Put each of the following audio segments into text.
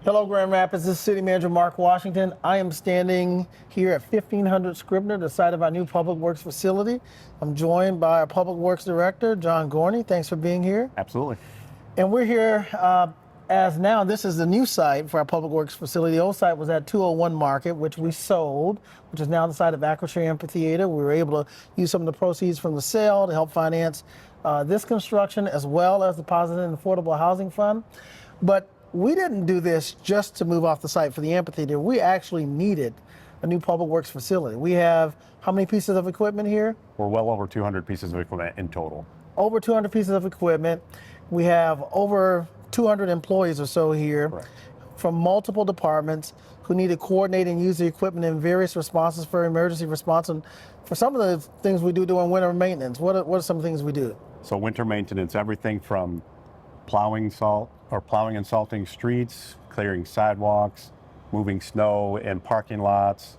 Hello, Grand Rapids. This is City Manager Mark Washington. I am standing here at 1500 Scribner, the site of our new Public Works facility. I'm joined by our Public Works Director, John Gorney. Thanks for being here. Absolutely. And we're here as now, this is the new site for our Public Works facility. The old site was at 201 Market, which we sold, which is now the site of Acroshire Amphitheater. We were able to use some of the proceeds from the sale to help finance this construction, as well as the Positive and Affordable Housing Fund. But we didn't do this just to move off the site for the amphitheater. We actually needed a new Public Works facility. We have how many pieces of equipment here? We're well over 200 pieces of equipment in total. Over 200 pieces of equipment. We have over 200 employees or so here. Correct. From multiple departments who need to coordinate and use the equipment in various responses for emergency response. And for some of the things we do during winter maintenance, what are some things we do? So winter maintenance, everything from plowing and salting streets, clearing sidewalks, moving snow in parking lots,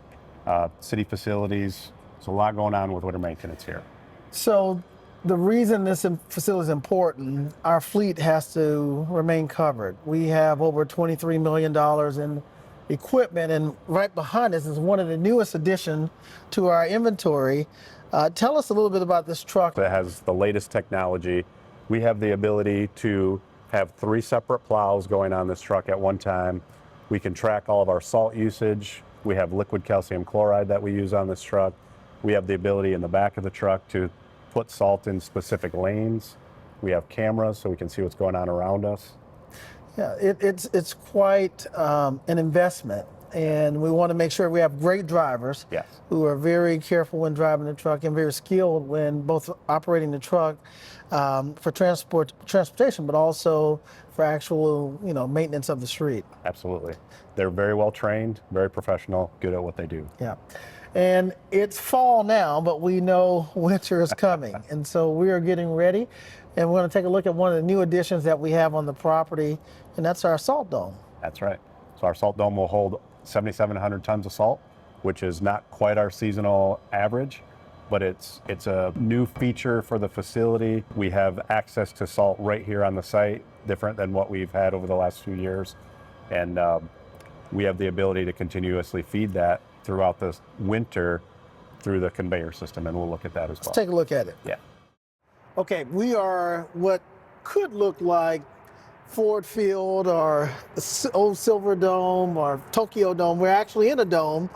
city facilities. There's a lot going on with winter maintenance here. So the reason this facility is important, our fleet has to remain covered. We have over $23 million in equipment, and right behind us is one of the newest additions to our inventory. Tell us a little bit about this truck. That has the latest technology. We have the ability to have 3 separate plows going on this truck at one time. We can track all of our salt usage. We have liquid calcium chloride that we use on this truck. We have the ability in the back of the truck to put salt in specific lanes. We have cameras so we can see what's going on around us. Yeah, it's quite an investment, and we want to make sure we have great drivers. Yes. Who are very careful when driving the truck and very skilled when both operating the truck for transportation, but also for actual maintenance of the street. Absolutely. They're very well trained, very professional, good at what they do. Yeah. And it's fall now, but we know winter is coming. And so we are getting ready. And we're going to take a look at one of the new additions that we have on the property, and that's our salt dome. That's right. So our salt dome will hold 7,700 tons of salt, which is not quite our seasonal average, but it's a new feature for the facility. We have access to salt right here on the site, different than what we've had over the last few years. And we have the ability to continuously feed that throughout the winter through the conveyor system, and we'll look at that as well. Let's take a look at it. Yeah. Okay, we are what could look like Ford Field or the old Silver Dome or Tokyo Dome. We're actually in a dome,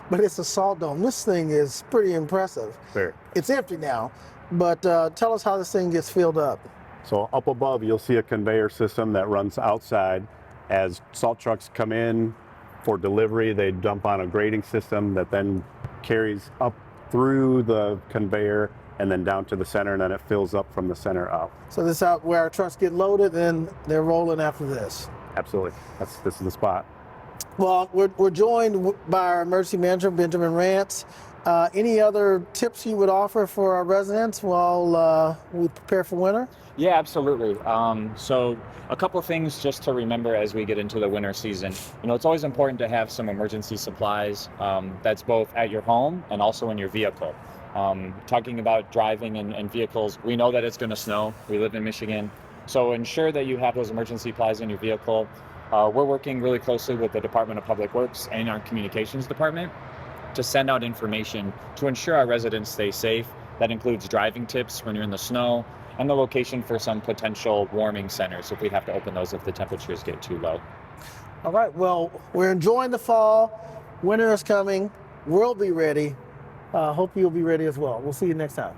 but it's a salt dome. This thing is pretty impressive. Sure. It's empty now, but tell us how this thing gets filled up. So up above, you'll see a conveyor system that runs outside. As salt trucks come in for delivery, they dump on a grading system that then carries up through the conveyor and then down to the center, and then it fills up from the center up. So this is out where our trucks get loaded, and they're rolling after this. Absolutely. This is the spot. Well, we're joined by our emergency manager, Ben Rance. Any other tips you would offer for our residents while we prepare for winter? Yeah, absolutely. So a couple of things just to remember as we get into the winter season. It's always important to have some emergency supplies that's both at your home and also in your vehicle. Talking about driving and vehicles, we know that it's going to snow. We live in Michigan. So ensure that you have those emergency supplies in your vehicle. We're working really closely with the Department of Public Works and our communications department to send out information to ensure our residents stay safe. That includes driving tips when you're in the snow and the location for some potential warming centers if we have to open those if the temperatures get too low. All right, well, we're enjoying the fall. Winter is coming. We'll be ready. Hope you'll be ready as well. We'll see you next time.